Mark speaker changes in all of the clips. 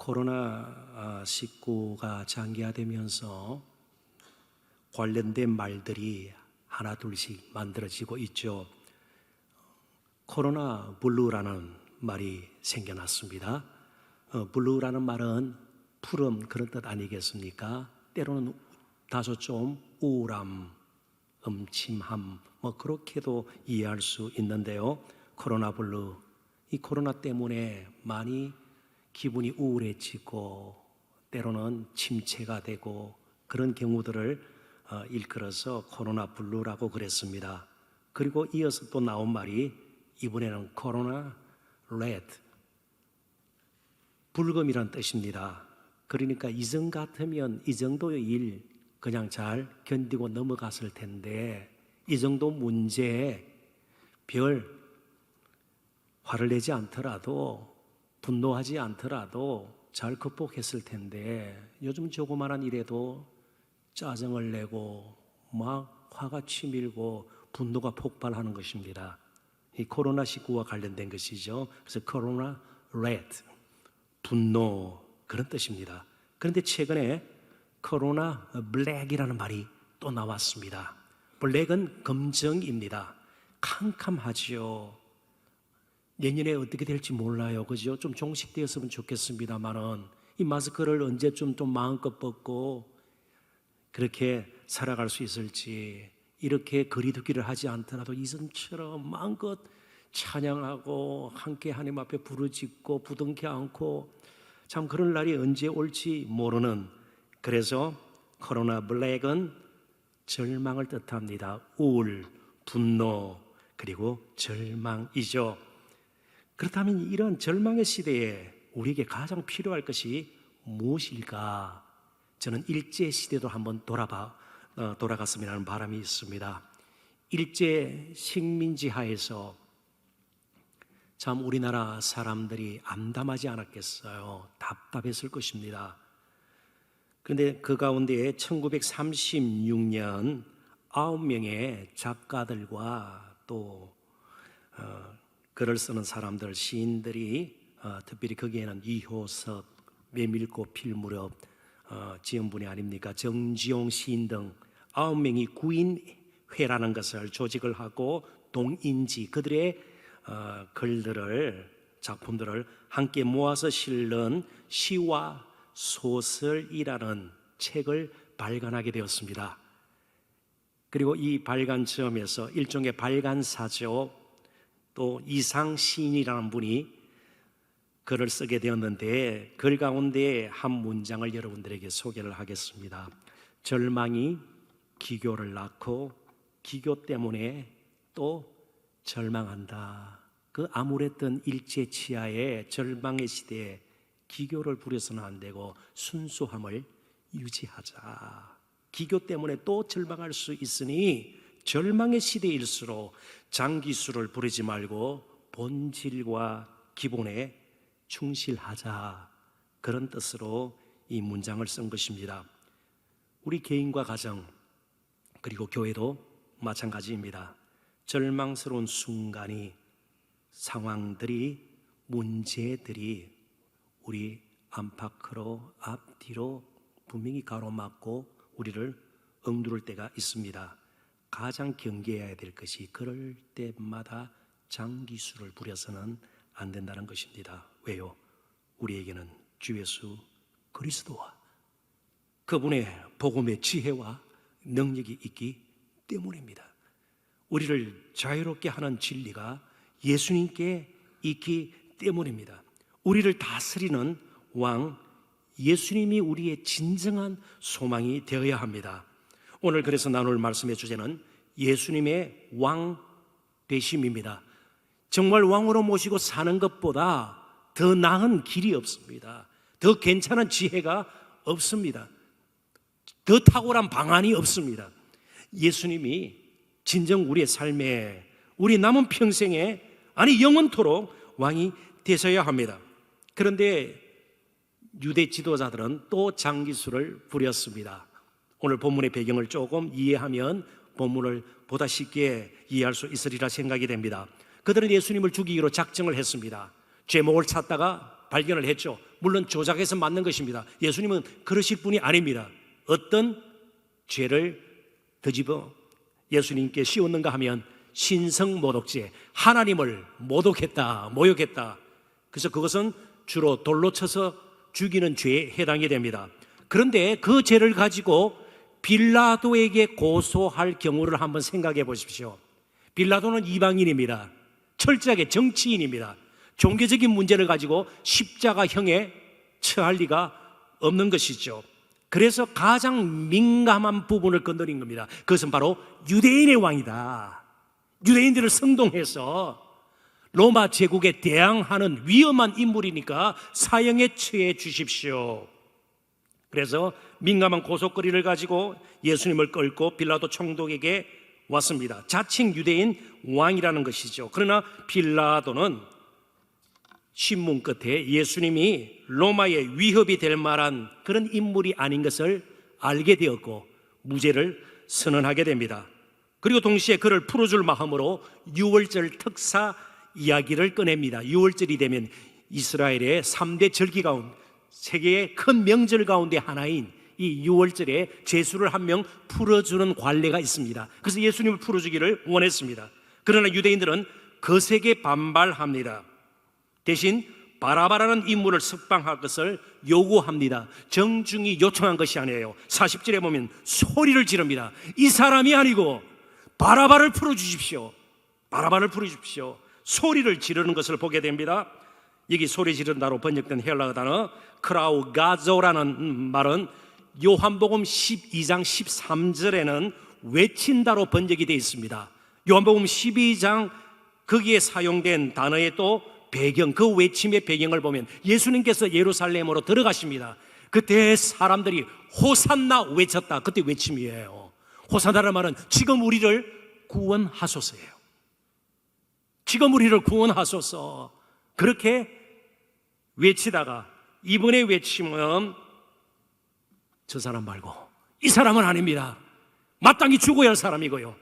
Speaker 1: 코로나19가 장기화되면서 관련된 말들이 하나 둘씩 만들어지고 있죠. 코로나 블루라는 말이 생겨났습니다. 블루라는 말은 푸른 그런 뜻 아니겠습니까? 때로는 다소 좀 우울함, 음침함 그렇게도 이해할 수 있는데요. 코로나 블루, 이 코로나 때문에 많이 기분이 우울해지고 때로는 침체가 되고 그런 경우들을 일컬어서 코로나 블루라고 그랬습니다. 그리고 이어서 또 나온 말이 이번에는 코로나 레드, 불금이란 뜻입니다. 그러니까 이전 같으면 이 정도의 일 그냥 잘 견디고 넘어갔을 텐데 이 정도 문제에 별 화를 내지 않더라도 분노하지 않더라도 잘 극복했을 텐데 요즘 조그마한 일에도 짜증을 내고 막 화가 치밀고 분노가 폭발하는 것입니다. 이 코로나19와 관련된 것이죠. 그래서 코로나 레드, 분노 그런 뜻입니다. 그런데 최근에 코로나 블랙이라는 말이 또 나왔습니다. 블랙은 검정입니다. 캄캄하지요. 내년에 어떻게 될지 몰라요. 그죠? 좀 종식되었으면 좋겠습니다만은 이 마스크를 언제쯤 좀 마음껏 벗고 그렇게 살아갈 수 있을지, 이렇게 거리두기를 하지 않더라도 이전처럼 마음껏 찬양하고 함께 하나님 앞에 부르짖고 부둥켜 안고 참 그런 날이 언제 올지 모르는, 그래서 코로나 블랙은 절망을 뜻합니다. 우울, 분노 그리고 절망이죠. 그렇다면 이런 절망의 시대에 우리에게 가장 필요할 것이 무엇일까? 저는 일제시대도 한번 돌아갔으면 하는 바람이 있습니다. 일제 식민지 하에서 참 우리나라 사람들이 암담하지 않았겠어요. 답답했을 것입니다. 그런데 그 가운데 1936년 9명의 작가들과 또 글을 쓰는 사람들, 시인들이 특별히 거기에는 이효석, 메밀꽃 필 무렵 지은분이 아닙니까? 정지용 시인 등 9명이 구인회라는 것을 조직을 하고 동인지 그들의 글들을, 작품들을 함께 모아서 실는 시와 소설이라는 책을 발간하게 되었습니다. 그리고 이 발간점에서 일종의 발간사죠. 또 이상 시인이라는 분이 글을 쓰게 되었는데 글 가운데 한 문장을 여러분들에게 소개를 하겠습니다. 절망이 기교를 낳고 기교 때문에 또 절망한다. 그 암울했던 일제치하의 절망의 시대에 기교를 부려서는 안 되고 순수함을 유지하자. 기교 때문에 또 절망할 수 있으니 절망의 시대일수록 장기수를 부리지 말고 본질과 기본에 충실하자. 그런 뜻으로 이 문장을 쓴 것입니다. 우리 개인과 가정 그리고 교회도 마찬가지입니다. 절망스러운 순간이, 상황들이, 문제들이 우리 안팎으로 앞뒤로 분명히 가로막고 우리를 억누를 때가 있습니다. 가장 경계해야 될 것이 그럴 때마다 장기수를 부려서는 안 된다는 것입니다. 왜요? 우리에게는 주 예수 그리스도와 그분의 복음의 지혜와 능력이 있기 때문입니다. 우리를 자유롭게 하는 진리가 예수님께 있기 때문입니다. 우리를 다스리는 왕 예수님이 우리의 진정한 소망이 되어야 합니다. 오늘 그래서 나눌 말씀의 주제는 예수님의 왕 되심입니다. 정말 왕으로 모시고 사는 것보다 더 나은 길이 없습니다. 더 괜찮은 지혜가 없습니다. 더 탁월한 방안이 없습니다. 예수님이 진정 우리의 삶에, 우리 남은 평생에, 아니 영원토록 왕이 되셔야 합니다. 그런데 유대 지도자들은 또 장기수를 부렸습니다. 오늘 본문의 배경을 조금 이해하면 본문을 보다 쉽게 이해할 수 있으리라 생각이 됩니다. 그들은 예수님을 죽이기로 작정을 했습니다. 죄목을 찾다가 발견을 했죠. 물론 조작해서 만든 것입니다. 예수님은 그러실 분이 아닙니다. 어떤 죄를 뒤집어 예수님께 씌웠는가 하면 신성모독죄, 하나님을 모독했다, 모욕했다. 그래서 그것은 주로 돌로 쳐서 죽이는 죄에 해당이 됩니다. 그런데 그 죄를 가지고 빌라도에게 고소할 경우를 한번 생각해 보십시오. 빌라도는 이방인입니다. 철저하게 정치인입니다. 종교적인 문제를 가지고 십자가형에 처할 리가 없는 것이죠. 그래서 가장 민감한 부분을 건드린 겁니다. 그것은 바로 유대인의 왕이다. 유대인들을 선동해서 로마 제국에 대항하는 위험한 인물이니까 사형에 처해 주십시오. 그래서 민감한 고속거리를 가지고 예수님을 끌고 빌라도 총독에게 왔습니다. 자칭 유대인 왕이라는 것이죠. 그러나 빌라도는 신문 끝에 예수님이 로마의 위협이 될 만한 그런 인물이 아닌 것을 알게 되었고 무죄를 선언하게 됩니다. 그리고 동시에 그를 풀어줄 마음으로 유월절 특사 이야기를 꺼냅니다. 유월절이 되면 이스라엘의 3대 절기 가운데 세계의 큰 명절 가운데 하나인 이 유월절에 죄수를 한 명 풀어주는 관례가 있습니다. 그래서 예수님을 풀어주기를 원했습니다. 그러나 유대인들은 거세게 반발합니다. 대신 바라바라는 인물을 석방할 것을 요구합니다. 정중히 요청한 것이 아니에요. 40절에 보면 소리를 지릅니다. 이 사람이 아니고 바라바를 풀어주십시오. 바라바를 풀어주십시오. 소리를 지르는 것을 보게 됩니다. 여기 소리 지른다로 번역된 헬라어 단어 크라우가조라는 말은 요한복음 12장 13절에는 외친다로 번역이 되어 있습니다. 요한복음 12장 거기에 사용된 단어의 또 배경, 그 외침의 배경을 보면 예수님께서 예루살렘으로 들어가십니다. 그때 사람들이 호산나 외쳤다. 그때 외침이에요. 호산나라는 말은 지금 우리를 구원하소서예요. 지금 우리를 구원하소서. 그렇게 외치다가 이번에 외침은 저 사람 말고 이 사람은 아닙니다. 마땅히 죽어야 할 사람이고요.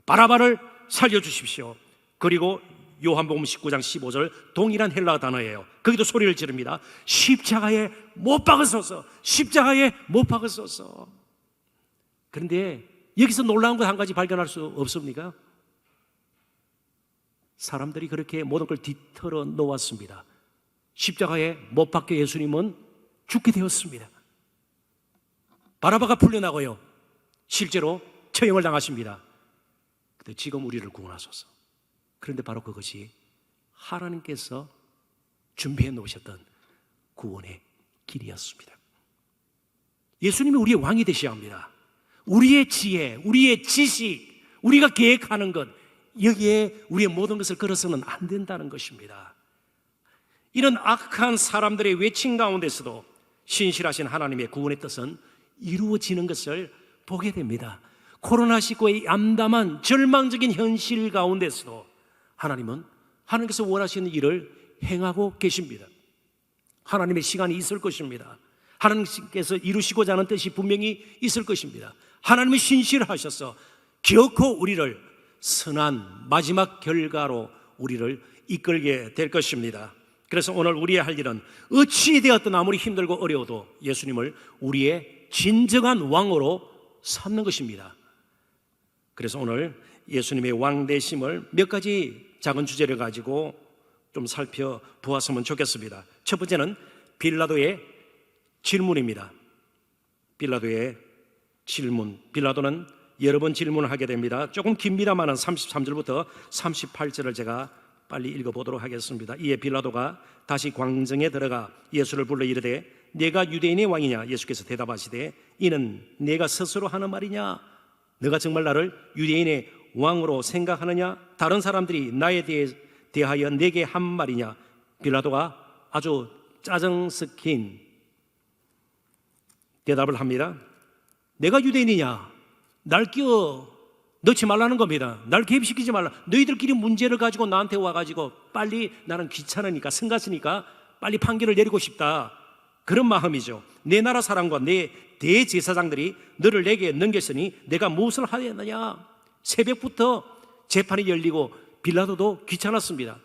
Speaker 1: 바라바를 살려주십시오. 그리고 요한복음 19장 15절 동일한 헬라어 단어예요. 거기도 소리를 지릅니다. 십자가에 못 박으소서. 십자가에 못 박으소서. 그런데 여기서 놀라운 것 한 가지 발견할 수 없습니까? 사람들이 그렇게 모든 걸 뒤틀어 놓았습니다. 십자가에 못 박혀 예수님은 죽게 되었습니다. 바라바가 풀려나고요. 실제로 처형을 당하십니다. 근데 지금 우리를 구원하소서. 그런데 바로 그것이 하나님께서 준비해 놓으셨던 구원의 길이었습니다. 예수님이 우리의 왕이 되셔야 합니다. 우리의 지혜, 우리의 지식, 우리가 계획하는 것, 여기에 우리의 모든 것을 걸어서는 안 된다는 것입니다. 이런 악한 사람들의 외침 가운데서도 신실하신 하나님의 구원의 뜻은 이루어지는 것을 보게 됩니다. 코로나19의 암담한 절망적인 현실 가운데서도 하나님은 하나님께서 원하시는 일을 행하고 계십니다. 하나님의 시간이 있을 것입니다. 하나님께서 이루시고자 하는 뜻이 분명히 있을 것입니다. 하나님이 신실하셔서 결코 우리를 선한 마지막 결과로 우리를 이끌게 될 것입니다. 그래서 오늘 우리의 할 일은 어찌 되었든 아무리 힘들고 어려워도 예수님을 우리의 진정한 왕으로 삼는 것입니다. 그래서 오늘 예수님의 왕 되심을 몇 가지 작은 주제를 가지고 좀 살펴보았으면 좋겠습니다. 첫 번째는 빌라도의 질문입니다. 빌라도의 질문. 빌라도는 여러 번 질문을 하게 됩니다. 조금 깁니다만 33절부터 38절을 제가 빨리 읽어보도록 하겠습니다. 이에 빌라도가 다시 광정에 들어가 예수를 불러 이르되 네가 유대인의 왕이냐? 예수께서 대답하시되 이는 네가 스스로 하는 말이냐? 네가 정말 나를 유대인의 왕으로 생각하느냐? 다른 사람들이 나에 대하여 내게 한 말이냐? 빌라도가 아주 짜증 섞인 대답을 합니다. 내가 유대인이냐? 날 끼워 넣지 말라는 겁니다. 날 개입시키지 말라. 너희들끼리 문제를 가지고 나한테 와가지고 빨리 나는 귀찮으니까 성가시니까 빨리 판결을 내리고 싶다. 그런 마음이죠. 내 나라 사람과 내 대제사장들이 너를 내게 넘겼으니 내가 무엇을 하였느냐? 새벽부터 재판이 열리고 빌라도도 귀찮았습니다.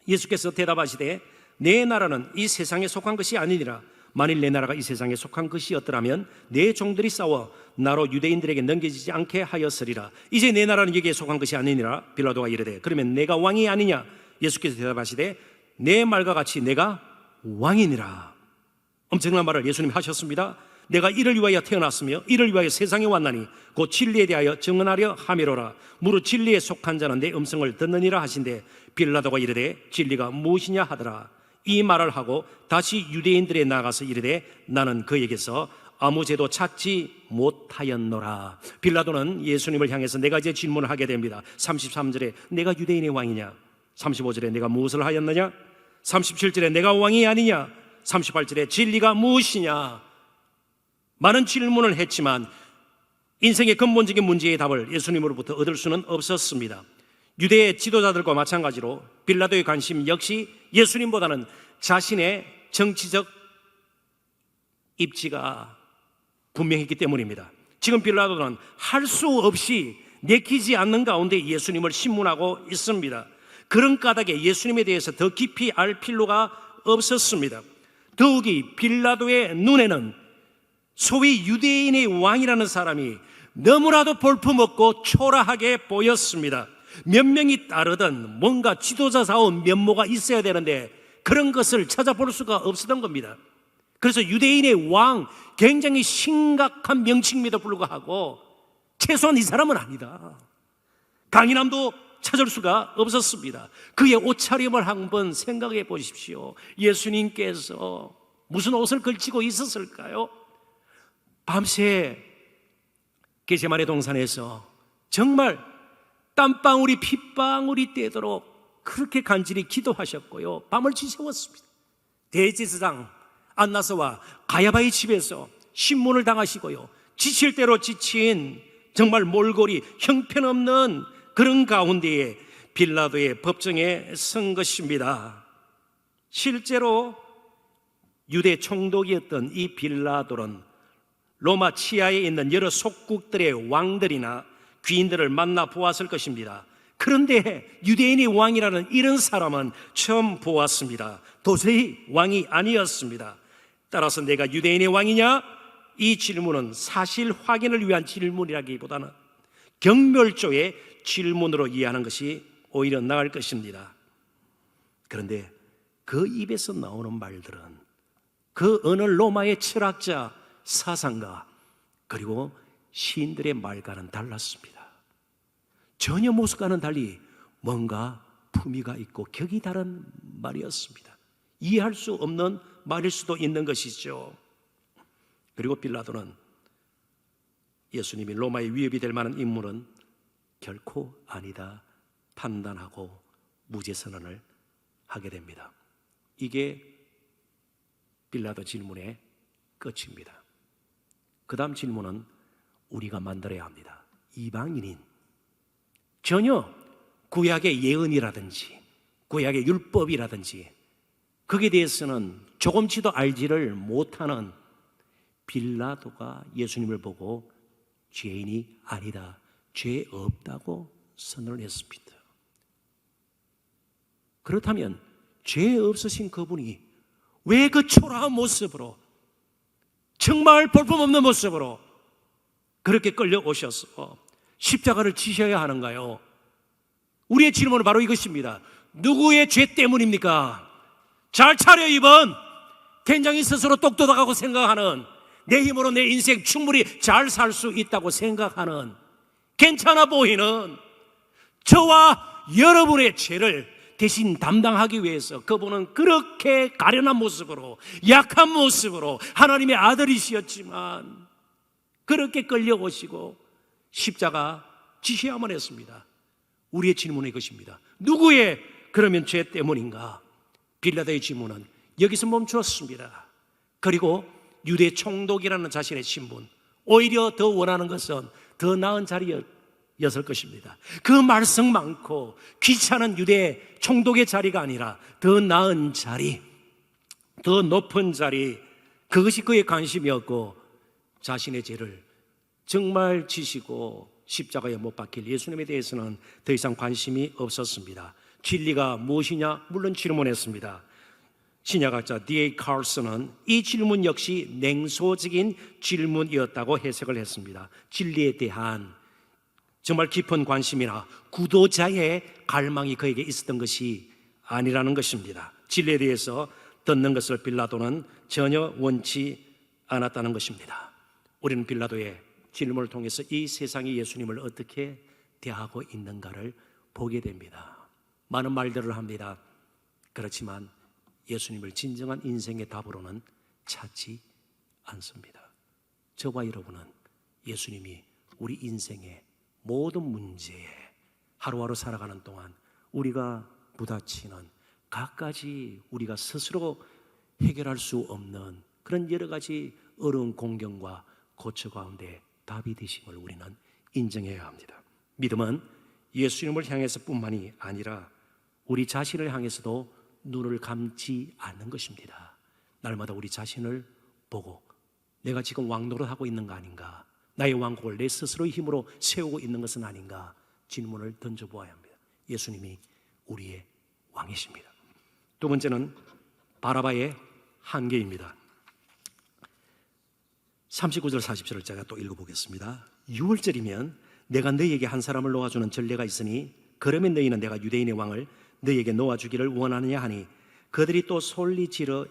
Speaker 1: 예수께서 대답하시되 내 나라는 이 세상에 속한 것이 아니니라. 만일 내 나라가 이 세상에 속한 것이었더라면 내 종들이 싸워 나로 유대인들에게 넘겨지지 않게 하였으리라. 이제 내 나라는 여기에 속한 것이 아니니라. 빌라도가 이르되 그러면 내가 왕이 아니냐? 예수께서 대답하시되 내 말과 같이 내가 왕이니라. 엄청난 말을 예수님이 하셨습니다. 내가 이를 위하여 태어났으며 이를 위하여 세상에 왔나니 곧 진리에 대하여 증언하려 함이로라. 무릇 진리에 속한 자는 내 음성을 듣느니라 하신대 빌라도가 이르되 진리가 무엇이냐 하더라. 이 말을 하고 다시 유대인들에 나가서 이르되 나는 그에게서 아무 죄도 찾지 못하였노라. 빌라도는 예수님을 향해서 네 가지의 질문을 하게 됩니다. 33절에 내가 유대인의 왕이냐? 35절에 내가 무엇을 하였느냐? 37절에 내가 왕이 아니냐? 38절에 진리가 무엇이냐? 많은 질문을 했지만 인생의 근본적인 문제의 답을 예수님으로부터 얻을 수는 없었습니다. 유대의 지도자들과 마찬가지로 빌라도의 관심 역시 예수님보다는 자신의 정치적 입지가 분명했기 때문입니다. 지금 빌라도는 할 수 없이 내키지 않는 가운데 예수님을 신문하고 있습니다. 그런 까닭에 예수님에 대해서 더 깊이 알 필요가 없었습니다. 더욱이 빌라도의 눈에는 소위 유대인의 왕이라는 사람이 너무나도 볼품없고 초라하게 보였습니다. 몇 명이 따르던 뭔가 지도자다운 면모가 있어야 되는데 그런 것을 찾아볼 수가 없었던 겁니다. 그래서 유대인의 왕, 굉장히 심각한 명칭임에도 불구하고 최소한 이 사람은 아니다. 강인함도 찾을 수가 없었습니다. 그의 옷차림을 한번 생각해 보십시오. 예수님께서 무슨 옷을 걸치고 있었을까요? 밤새 겟세마네 동산에서 정말 땀방울이 핏방울이 떼도록 그렇게 간절히 기도하셨고요, 밤을 지새웠습니다. 대제사장 안나스와 가야바의 집에서 신문을 당하시고요, 지칠 대로 지친 정말 몰골이 형편없는 그런 가운데에 빌라도의 법정에 선 것입니다. 실제로 유대 총독이었던 이 빌라도는 로마 치하에 있는 여러 속국들의 왕들이나 귀인들을 만나 보았을 것입니다. 그런데 유대인의 왕이라는 이런 사람은 처음 보았습니다. 도저히 왕이 아니었습니다. 따라서 내가 유대인의 왕이냐? 이 질문은 사실 확인을 위한 질문이라기보다는 경멸조의 질문으로 이해하는 것이 오히려 나을 것입니다. 그런데 그 입에서 나오는 말들은 그 어느 로마의 철학자, 사상가, 그리고 시인들의 말과는 달랐습니다. 전혀 모습과는 달리 뭔가 품위가 있고 격이 다른 말이었습니다. 이해할 수 없는 말일 수도 있는 것이죠. 그리고 빌라도는 예수님이 로마의 위협이 될 만한 인물은 결코 아니다 판단하고 무죄 선언을 하게 됩니다. 이게 빌라도 질문의 끝입니다. 그 다음 질문은 우리가 만들어야 합니다. 이방인인 전혀 구약의 예언이라든지 구약의 율법이라든지 거기에 대해서는 조금치도 알지를 못하는 빌라도가 예수님을 보고 죄인이 아니다, 죄 없다고 선언을 했습니다. 그렇다면 죄 없으신 그분이 왜 그 초라한 모습으로, 정말 볼품없는 모습으로 그렇게 끌려오셔서 십자가를 지셔야 하는가요? 우리의 질문은 바로 이것입니다. 누구의 죄 때문입니까? 잘 차려 이번 굉장히 스스로 똑똑하고 생각하는, 내 힘으로 내 인생 충분히 잘 살 수 있다고 생각하는, 괜찮아 보이는 저와 여러분의 죄를 대신 담당하기 위해서 그분은 그렇게 가련한 모습으로, 약한 모습으로 하나님의 아들이시었지만 그렇게 끌려오시고 십자가 지셔야만 했습니다. 우리의 질문은 이것입니다. 누구의 그러면 죄 때문인가? 빌라도의 질문은 여기서 멈추었습니다. 그리고 유대 총독이라는 자신의 신분, 오히려 더 원하는 것은 더 나은 자리였을 것입니다. 그 말썽 많고 귀찮은 유대 총독의 자리가 아니라 더 나은 자리, 더 높은 자리, 그것이 그의 관심이었고 자신의 죄를 정말 지시고 십자가에 못 박힐 예수님에 대해서는 더 이상 관심이 없었습니다. 진리가 무엇이냐? 물론 질문했습니다. 신약학자 D.A. 칼슨은 이 질문 역시 냉소적인 질문이었다고 해석을 했습니다. 진리에 대한 정말 깊은 관심이나 구도자의 갈망이 그에게 있었던 것이 아니라는 것입니다. 진리에 대해서 듣는 것을 빌라도는 전혀 원치 않았다는 것입니다. 우리는 빌라도의 질문을 통해서 이 세상이 예수님을 어떻게 대하고 있는가를 보게 됩니다. 많은 말들을 합니다. 그렇지만 예수님을 진정한 인생의 답으로는 찾지 않습니다. 저와 여러분은 예수님이 우리 인생의 모든 문제에 하루하루 살아가는 동안 우리가 부딪히는 갖가지 우리가 스스로 해결할 수 없는 그런 여러 가지 어려운 공경과 고초 가운데 답이 되심을 우리는 인정해야 합니다. 믿음은 예수님을 향해서 뿐만이 아니라 우리 자신을 향해서도 눈을 감지 않는 것입니다. 날마다 우리 자신을 보고 내가 지금 왕노릇하고 있는 거 아닌가, 나의 왕국을 내 스스로의 힘으로 세우고 있는 것은 아닌가 질문을 던져보아야 합니다. 예수님이 우리의 왕이십니다. 두 번째는 바라바의 한계입니다. 39절 40절을 제가 또 읽어보겠습니다. 6월절이면 내가 너희에게 한 사람을 놓아주는 전례가 있으니 그러면 너희는 내가 유대인의 왕을 너희에게 놓아주기를 원하느냐 하니 그들이 또 솔리질러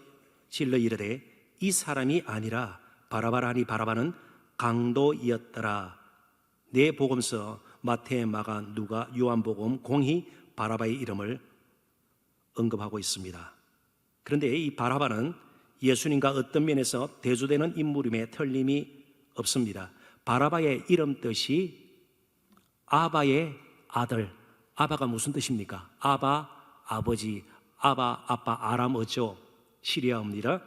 Speaker 1: 이르되 이 사람이 아니라 바라바라 하니 바라바는 강도이었더라. 네 복음서 마태, 마가, 누가, 요한복음 공히 바라바의 이름을 언급하고 있습니다. 그런데 이 바라바는 예수님과 어떤 면에서 대조되는 인물임에 틀림이 없습니다. 바라바의 이름 뜻이 아바의 아들. 아바가 무슨 뜻입니까? 아바, 아버지, 아바, 아빠, 아람어죠. 시리아어입니다.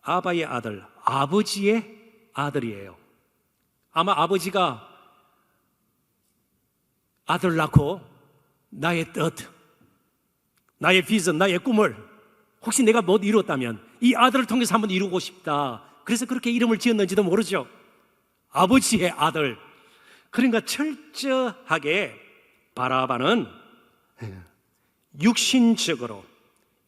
Speaker 1: 아바의 아들, 아버지의 아들이에요. 아마 아버지가 아들 낳고 나의 뜻, 나의 비전, 나의 꿈을 혹시 내가 못 이뤘다면 이 아들을 통해서 한번 이루고 싶다. 그래서 그렇게 이름을 지었는지도 모르죠. 아버지의 아들. 그러니까 철저하게 바라바는 육신적으로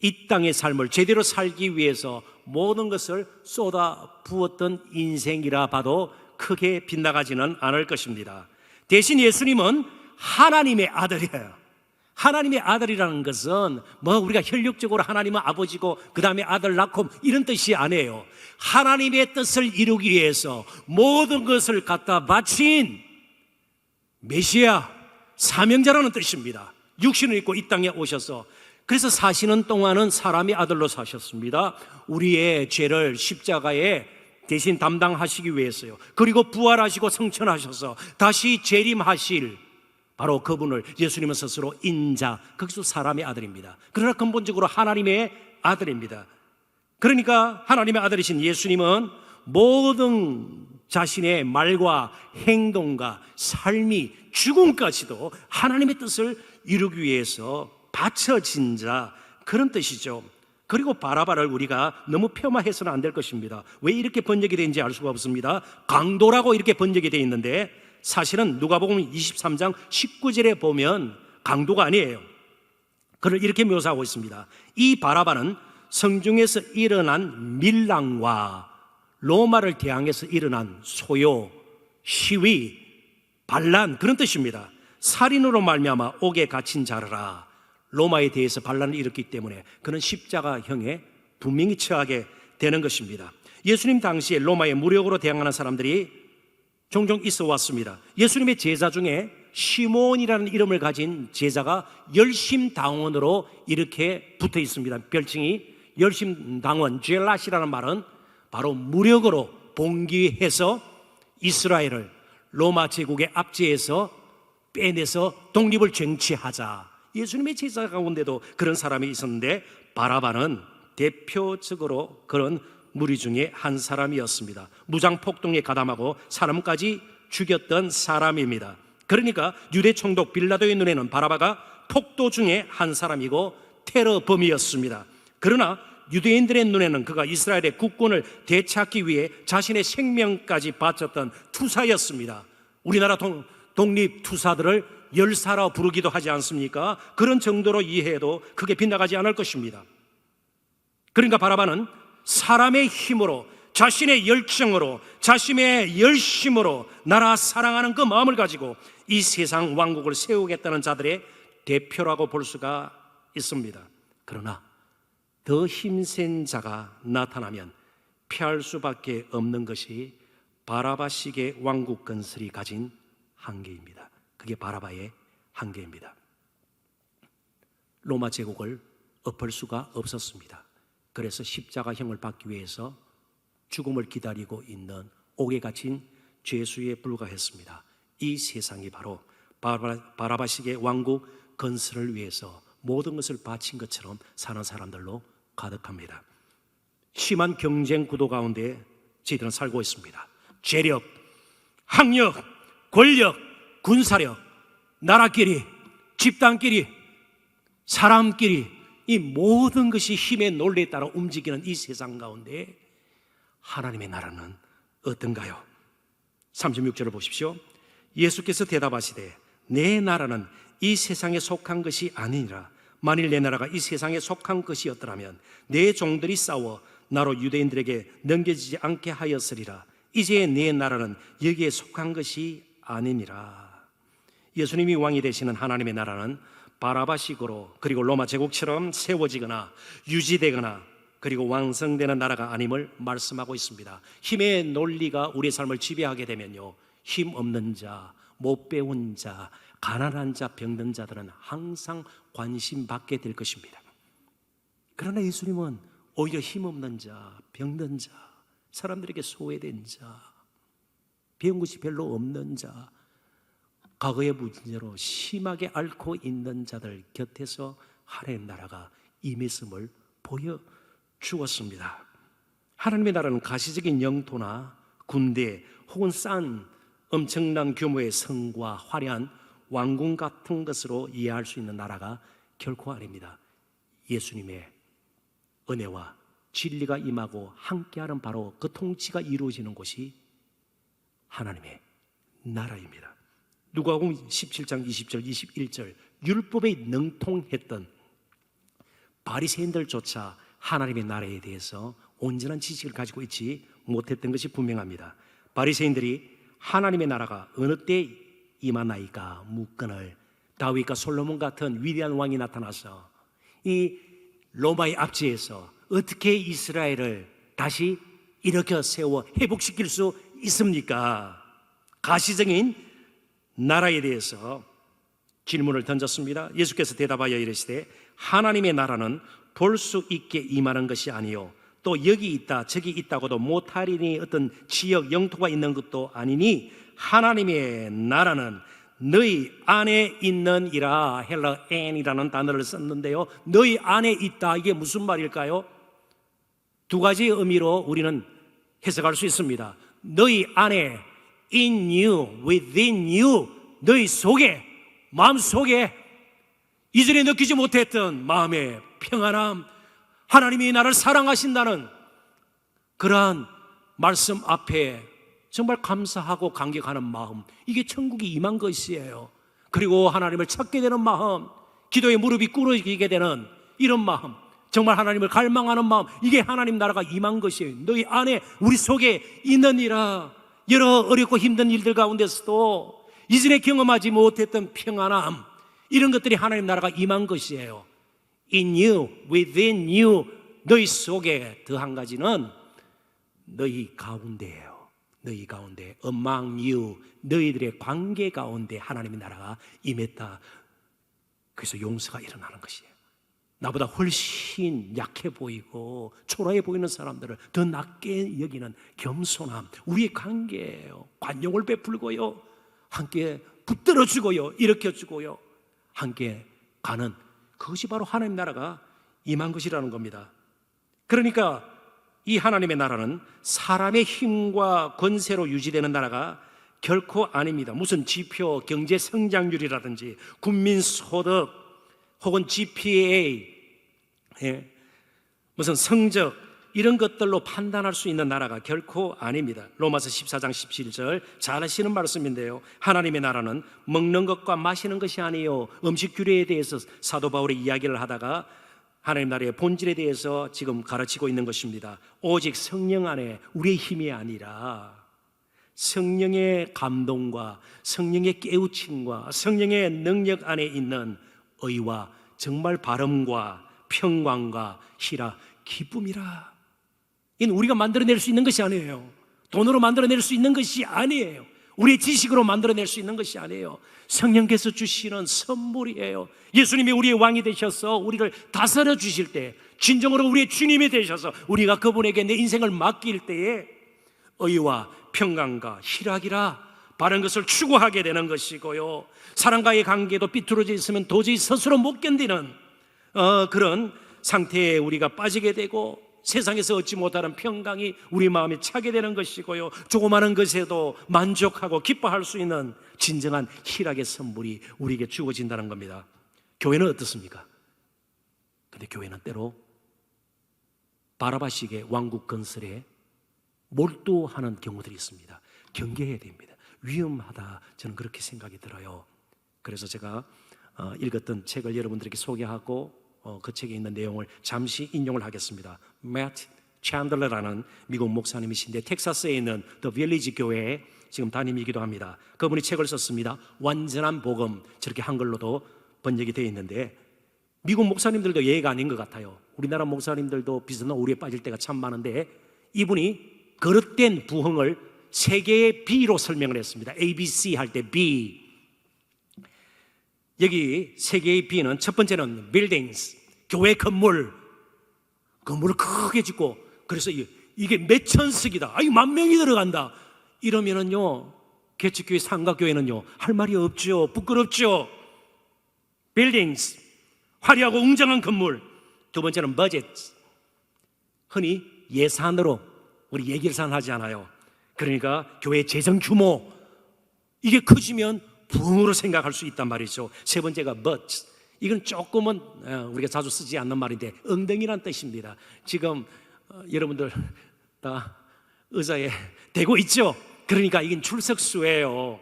Speaker 1: 이 땅의 삶을 제대로 살기 위해서 모든 것을 쏟아 부었던 인생이라 봐도 크게 빗나가지는 않을 것입니다. 대신 예수님은 하나님의 아들이에요. 하나님의 아들이라는 것은 우리가 혈육적으로 하나님은 아버지고 그 다음에 아들 낳고 이런 뜻이 아니에요. 하나님의 뜻을 이루기 위해서 모든 것을 갖다 바친 메시아, 사명자라는 뜻입니다. 육신을 입고 이 땅에 오셔서 그래서 사시는 동안은 사람의 아들로 사셨습니다. 우리의 죄를 십자가에 대신 담당하시기 위해서요. 그리고 부활하시고 성천하셔서 다시 재림하실 바로 그분을 예수님은 스스로 인자, 거기서 사람의 아들입니다. 그러나 근본적으로 하나님의 아들입니다. 그러니까 하나님의 아들이신 예수님은 모든 자신의 말과 행동과 삶이 죽음까지도 하나님의 뜻을 이루기 위해서 바쳐진 자, 그런 뜻이죠. 그리고 바라바를 우리가 너무 폄하해서는 안 될 것입니다. 왜 이렇게 번역이 되는지 알 수가 없습니다. 강도라고 이렇게 번역이 되어 있는데 사실은 누가복음 23장 19절에 보면 강도가 아니에요. 그를 이렇게 묘사하고 있습니다. 이 바라바는 성중에서 일어난 밀랑과 로마를 대항해서 일어난 소요, 시위, 반란, 그런 뜻입니다. 살인으로 말미암아 옥에 갇힌 자라. 로마에 대해서 반란을 일으켰기 때문에 그는 십자가형에 분명히 처하게 되는 것입니다. 예수님 당시에 로마의 무력으로 대항하는 사람들이 종종 있어 왔습니다. 예수님의 제자 중에 시몬이라는 이름을 가진 제자가 열심당원으로 이렇게 붙어 있습니다. 별칭이 열심당원, 젤라시라는 말은 바로 무력으로 봉기해서 이스라엘을 로마 제국의 압제에서 빼내서 독립을 쟁취하자. 예수님의 제자 가운데도 그런 사람이 있었는데 바라바는 대표적으로 그런 무리 중에 한 사람이었습니다. 무장폭동에 가담하고 사람까지 죽였던 사람입니다. 그러니까 유대 총독 빌라도의 눈에는 바라바가 폭도 중에 한 사람이고 테러범이었습니다. 그러나 유대인들의 눈에는 그가 이스라엘의 국군을 되찾기 위해 자신의 생명까지 바쳤던 투사였습니다. 우리나라 독립투사들을 열사라 부르기도 하지 않습니까? 그런 정도로 이해해도 크게 빗나가지 않을 것입니다. 그러니까 바라바는 사람의 힘으로, 자신의 열정으로, 자신의 열심으로 나라 사랑하는 그 마음을 가지고 이 세상 왕국을 세우겠다는 자들의 대표라고 볼 수가 있습니다. 그러나 더 힘센 자가 나타나면 피할 수밖에 없는 것이 바라바식의 왕국 건설이 가진 한계입니다. 그게 바라바의 한계입니다. 로마 제국을 엎을 수가 없었습니다. 그래서 십자가형을 받기 위해서 죽음을 기다리고 있는 옥에 갇힌 죄수에 불과했습니다. 이 세상이 바로 바라바식의 왕국 건설을 위해서 모든 것을 바친 것처럼 사는 사람들로 가득합니다. 심한 경쟁 구도 가운데 저희들은 살고 있습니다. 재력, 학력, 권력, 군사력, 나라끼리, 집단끼리, 사람끼리, 이 모든 것이 힘의 논리에 따라 움직이는 이 세상 가운데 하나님의 나라는 어떤가요? 36절을 보십시오. 예수께서 대답하시되 내 나라는 이 세상에 속한 것이 아니니라. 만일 내 나라가 이 세상에 속한 것이었더라면 내 종들이 싸워 나로 유대인들에게 넘겨지지 않게 하였으리라. 이제 내 나라는 여기에 속한 것이 아니니라. 예수님이 왕이 되시는 하나님의 나라는 바라바식으로 그리고 로마 제국처럼 세워지거나 유지되거나 그리고 왕성되는 나라가 아님을 말씀하고 있습니다. 힘의 논리가 우리의 삶을 지배하게 되면요, 힘 없는 자, 못 배운 자, 가난한 자, 병든 자들은 항상 관심받게 될 것입니다. 그러나 예수님은 오히려 힘 없는 자, 병든 자, 사람들에게 소외된 자, 배운 것이 별로 없는 자, 과거의 문제로 심하게 앓고 있는 자들 곁에서 하나님의 나라가 임했음을 보여주었습니다. 하나님의 나라는 가시적인 영토나 군대 혹은 싼 엄청난 규모의 성과 화려한 왕궁 같은 것으로 이해할 수 있는 나라가 결코 아닙니다. 예수님의 은혜와 진리가 임하고 함께하는 바로 그 통치가 이루어지는 곳이 하나님의 나라입니다. 누가복음 17장 20절 21절 율법에 능통했던 바리새인들조차 하나님의 나라에 대해서 온전한 지식을 가지고 있지 못했던 것이 분명합니다. 바리새인들이 하나님의 나라가 어느 때 임하나이까 묻거늘 다윗과 솔로몬 같은 위대한 왕이 나타나서 이 로마의 압제에서 어떻게 이스라엘을 다시 일으켜 세워 회복시킬 수 있습니까? 가시적인 나라에 대해서 질문을 던졌습니다. 예수께서 대답하여 이르시되 하나님의 나라는 볼 수 있게 임하는 것이 아니요 또 여기 있다 저기 있다고도 못하리니 어떤 지역 영토가 있는 것도 아니니 하나님의 나라는 너희 안에 있느니라. 헬라 앤이라는 단어를 썼는데요, 너희 안에 있다, 이게 무슨 말일까요? 두 가지 의미로 우리는 해석할 수 있습니다. 너희 안에, in you, within you, 너희 속에, 마음 속에 이전에 느끼지 못했던 마음의 평안함, 하나님이 나를 사랑하신다는 그러한 말씀 앞에 정말 감사하고 감격하는 마음, 이게 천국이 임한 것이에요. 그리고 하나님을 찾게 되는 마음, 기도의 무릎이 꿇어지게 되는 이런 마음, 정말 하나님을 갈망하는 마음, 이게 하나님 나라가 임한 것이에요. 너희 안에, 우리 속에 있느니라. 여러 어렵고 힘든 일들 가운데서도 이전에 경험하지 못했던 평안함, 이런 것들이 하나님 나라가 임한 것이에요. In you, within you, 너희 속에 더 한 가지는 너희 가운데예요. 너희 가운데, among you, 너희들의 관계 가운데 하나님의 나라가 임했다. 그래서 용서가 일어나는 것이에요. 나보다 훨씬 약해 보이고 초라해 보이는 사람들을 더 낮게 여기는 겸손함, 우리의 관계예요. 관용을 베풀고요, 함께 붙들어주고요, 일으켜주고요, 함께 가는, 그것이 바로 하나님 나라가 임한 것이라는 겁니다. 그러니까 이 하나님의 나라는 사람의 힘과 권세로 유지되는 나라가 결코 아닙니다. 무슨 지표, 경제 성장률이라든지 국민 소득 혹은 GPA, 무슨 성적, 이런 것들로 판단할 수 있는 나라가 결코 아닙니다. 로마서 14장 17절 잘 아시는 말씀인데요, 하나님의 나라는 먹는 것과 마시는 것이 아니요, 음식 규례에 대해서 사도 바울이 이야기를 하다가 하나님 나라의 본질에 대해서 지금 가르치고 있는 것입니다. 오직 성령 안에 우리의 힘이 아니라 성령의 감동과 성령의 깨우침과 성령의 능력 안에 있는 의와 정말 바름과 평강과 희락, 기쁨이라. 이는 우리가 만들어낼 수 있는 것이 아니에요. 돈으로 만들어낼 수 있는 것이 아니에요. 우리의 지식으로 만들어낼 수 있는 것이 아니에요. 성령께서 주시는 선물이에요. 예수님이 우리의 왕이 되셔서 우리를 다스려 주실 때, 진정으로 우리의 주님이 되셔서 우리가 그분에게 내 인생을 맡길 때에 의와 평강과 희락이라 바른 것을 추구하게 되는 것이고요, 사람과의 관계도 삐뚤어져 있으면 도저히 스스로 못 견디는 그런 상태에 우리가 빠지게 되고, 세상에서 얻지 못하는 평강이 우리 마음에 차게 되는 것이고요, 조그마한 것에도 만족하고 기뻐할 수 있는 진정한 희락의 선물이 우리에게 주어진다는 겁니다. 교회는 어떻습니까? 근데 교회는 때로 바라바식의 왕국 건설에 몰두하는 경우들이 있습니다. 경계해야 됩니다. 위험하다, 저는 그렇게 생각이 들어요. 그래서 제가 읽었던 책을 여러분들에게 소개하고 그 책에 있는 내용을 잠시 인용을 하겠습니다. 매트 챈들러라는 미국 목사님이신데 텍사스에 있는 더 빌리지 교회에 지금 담임이기도 합니다. 그분이 책을 썼습니다. 완전한 복음, 저렇게 한글로도 번역이 되어 있는데, 미국 목사님들도 예가 아닌 것 같아요. 우리나라 목사님들도 비슷한 오류에 빠질 때가 참 많은데, 이분이 거듭된 부흥을 세 개의 B로 설명을 했습니다. ABC 할 때 B. 여기 세 개의 B는, 첫 번째는 buildings, 교회 건물을 크게 짓고, 그래서 이게 몇 천석이다, 만 명이 들어간다 이러면은요, 개척교회 상가교회는요 할 말이 없죠. 부끄럽죠. buildings, 화려하고 웅장한 건물. 두 번째는 budget, 흔히 예산으로 우리 예결산 하지 않아요. 그러니까 교회 재정 규모, 이게 커지면 부흥으로 생각할 수 있단 말이죠. 세 번째가 but, 이건 조금은 우리가 자주 쓰지 않는 말인데 엉덩이란 뜻입니다. 지금 여러분들 다 의자에 대고 있죠. 그러니까 이건 출석 수예요.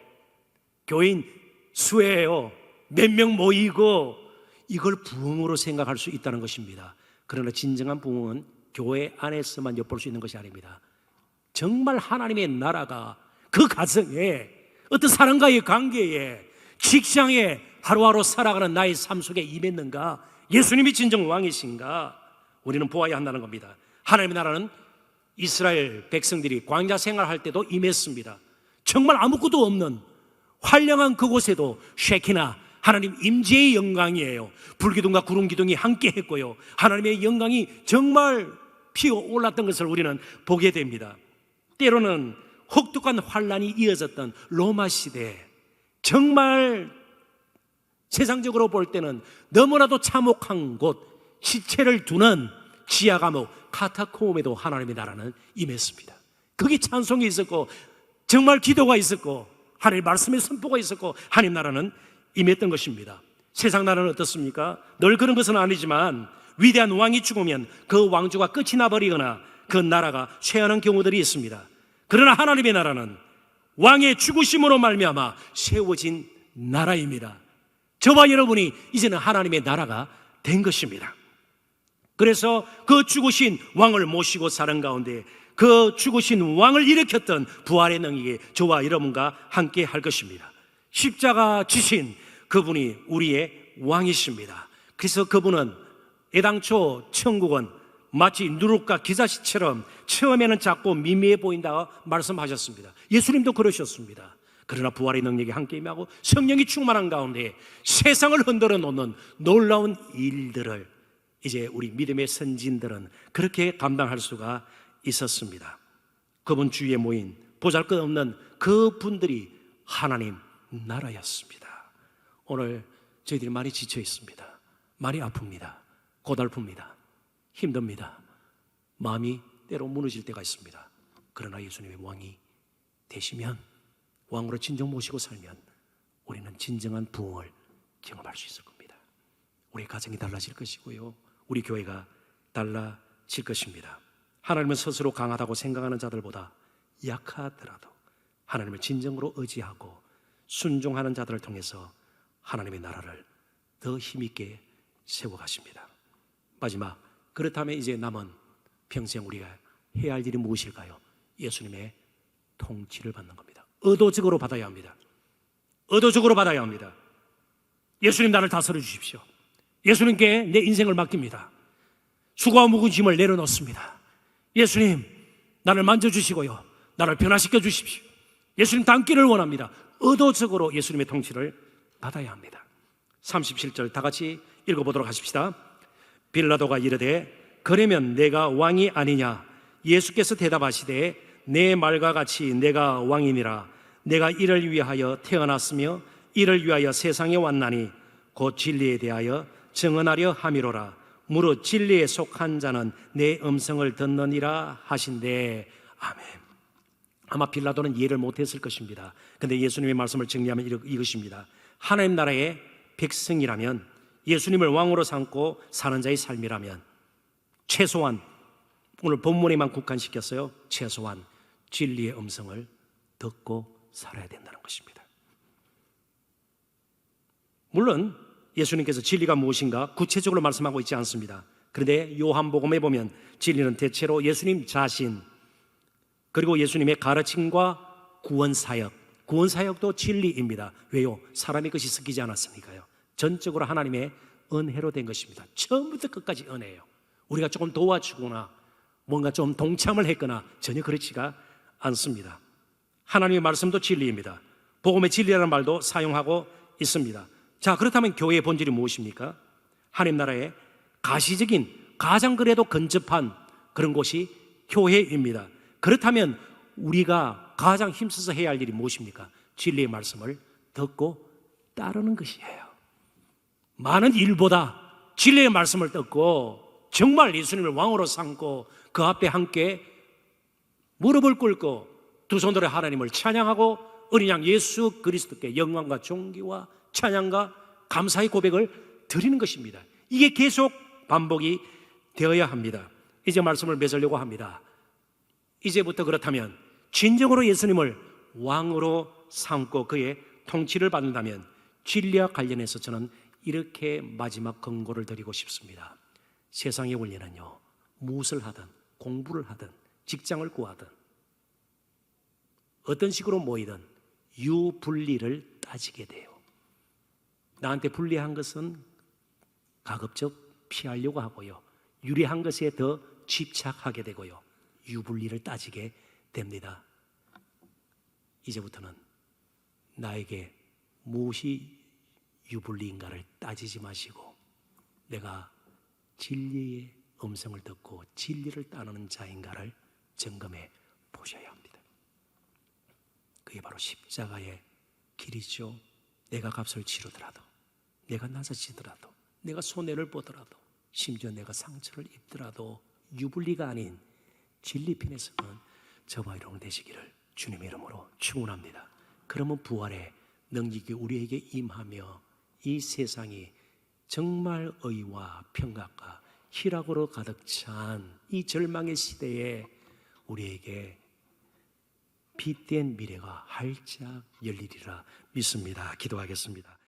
Speaker 1: 교인 수예요. 몇 명 모이고, 이걸 부흥으로 생각할 수 있다는 것입니다. 그러나 진정한 부흥은 교회 안에서만 엿볼 수 있는 것이 아닙니다. 정말 하나님의 나라가 그 가정에, 어떤 사람과의 관계에, 직장에, 하루하루 살아가는 나의 삶 속에 임했는가? 예수님이 진정 왕이신가? 우리는 보아야 한다는 겁니다. 하나님의 나라는 이스라엘 백성들이 광야 생활할 때도 임했습니다. 정말 아무것도 없는 환령한 그곳에도 쉐키나, 하나님 임재의 영광이에요. 불기둥과 구름 기둥이 함께 했고요, 하나님의 영광이 정말 피어올랐던 것을 우리는 보게 됩니다. 때로는 혹독한 환란이 이어졌던 로마 시대, 정말 세상적으로 볼 때는 너무나도 참혹한 곳, 시체를 두는 지하 감옥 카타콤에도 하나님의 나라는 임했습니다. 거기 찬송이 있었고, 정말 기도가 있었고, 하나님의 말씀의 선포가 있었고, 하나님 나라는 임했던 것입니다. 세상 나라는 어떻습니까? 늘 그런 것은 아니지만, 위대한 왕이 죽으면 그 왕조가 끝이 나버리거나 그 나라가 쇠하는 경우들이 있습니다. 그러나 하나님의 나라는 왕의 죽으심으로 말미암아 세워진 나라입니다. 저와 여러분이 이제는 하나님의 나라가 된 것입니다. 그래서 그 죽으신 왕을 모시고 사는 가운데 그 죽으신 왕을 일으켰던 부활의 능력이 저와 여러분과 함께 할 것입니다. 십자가 지신 그분이 우리의 왕이십니다. 그래서 그분은 애당초 천국은 마치 누룩과 기사시처럼 처음에는 작고 미미해 보인다고 말씀하셨습니다. 예수님도 그러셨습니다. 그러나 부활의 능력이 함께 임하고 성령이 충만한 가운데 세상을 흔들어 놓는 놀라운 일들을 이제 우리 믿음의 선진들은 그렇게 감당할 수가 있었습니다. 그분 주위에 모인 보잘것없는 그 분들이 하나님 나라였습니다. 오늘 저희들이 많이 지쳐 있습니다. 많이 아픕니다. 고달픕니다. 힘듭니다. 마음이 때로 무너질 때가 있습니다. 그러나 예수님의 왕이 되시면, 왕으로 진정 모시고 살면 우리는 진정한 부흥을 경험할 수 있을 겁니다. 우리 가정이 달라질 것이고요, 우리 교회가 달라질 것입니다. 하나님은 스스로 강하다고 생각하는 자들보다 약하더라도 하나님을 진정으로 의지하고 순종하는 자들을 통해서 하나님의 나라를 더 힘있게 세워가십니다. 마지막, 그렇다면 이제 남은 평생 우리가 해야 할 일이 무엇일까요? 예수님의 통치를 받는 겁니다. 의도적으로 받아야 합니다. 의도적으로 받아야 합니다. 예수님, 나를 다스려 주십시오. 예수님께 내 인생을 맡깁니다. 수고와 무거운 짐을 내려놓습니다. 예수님, 나를 만져주시고요, 나를 변화시켜 주십시오. 예수님 닮기를 원합니다. 의도적으로 예수님의 통치를 받아야 합니다. 37절 다 같이 읽어보도록 하십시다. 빌라도가 이르되 그러면 내가 왕이 아니냐? 예수께서 대답하시되 내 말과 같이 내가 왕이니라. 내가 이를 위하여 태어났으며 이를 위하여 세상에 왔나니 곧 진리에 대하여 증언하려 함이로라. 무릇 진리에 속한 자는 내 음성을 듣느니라 하신대. 아멘. 아마 빌라도는 이해를 못했을 것입니다. 그런데 예수님의 말씀을 정리하면 이것입니다. 하나님 나라의 백성이라면, 예수님을 왕으로 삼고 사는 자의 삶이라면 최소한, 오늘 본문에만 국한시켰어요, 최소한 진리의 음성을 듣고 살아야 된다는 것입니다. 물론 예수님께서 진리가 무엇인가 구체적으로 말씀하고 있지 않습니다. 그런데 요한복음에 보면 진리는 대체로 예수님 자신, 그리고 예수님의 가르침과 구원사역, 구원사역도 진리입니다. 왜요? 사람의 것이 섞이지 않았으니까요. 전적으로 하나님의 은혜로 된 것입니다. 처음부터 끝까지 은혜예요. 우리가 조금 도와주거나 뭔가 좀 동참을 했거나 전혀 그렇지가 않습니다. 하나님의 말씀도 진리입니다. 복음의 진리라는 말도 사용하고 있습니다. 자, 그렇다면 교회의 본질이 무엇입니까? 하나님 나라의 가시적인, 가장 그래도 근접한 그런 곳이 교회입니다. 그렇다면 우리가 가장 힘써서 해야 할 일이 무엇입니까? 진리의 말씀을 듣고 따르는 것이에요. 많은 일보다 진리의 말씀을 듣고 정말 예수님을 왕으로 삼고 그 앞에 함께 무릎을 꿇고 두 손으로 하나님을 찬양하고 어린 양 예수 그리스도께 영광과 존귀와 찬양과 감사의 고백을 드리는 것입니다. 이게 계속 반복이 되어야 합니다. 이제 말씀을 맺으려고 합니다. 이제부터 그렇다면 진정으로 예수님을 왕으로 삼고 그의 통치를 받는다면 진리와 관련해서 저는 이렇게 마지막 권고를 드리고 싶습니다. 세상의 원리는요, 무엇을 하든 공부를 하든 직장을 구하든 어떤 식으로 모이든 유불리를 따지게 돼요. 나한테 불리한 것은 가급적 피하려고 하고요, 유리한 것에 더 집착하게 되고요, 유불리를 따지게 됩니다. 이제부터는 나에게 무엇이 유불리인가를 따지지 마시고 내가 진리의 음성을 듣고 진리를 따르는 자인가를 점검해 보셔야 합니다. 그게 바로 십자가의 길이죠. 내가 값을 치르더라도, 내가 낮아지더라도, 내가 손해를 보더라도, 심지어 내가 상처를 입더라도 유불리가 아닌 진리편에서는 저와 여러분 되시기를 주님의 이름으로 축원합니다. 그러면 부활의 능력이 우리에게 임하며 이 세상이 정말 의와 평강과 희락으로 가득 찬 이 절망의 시대에 우리에게 빛된 미래가 활짝 열리리라 믿습니다. 기도하겠습니다.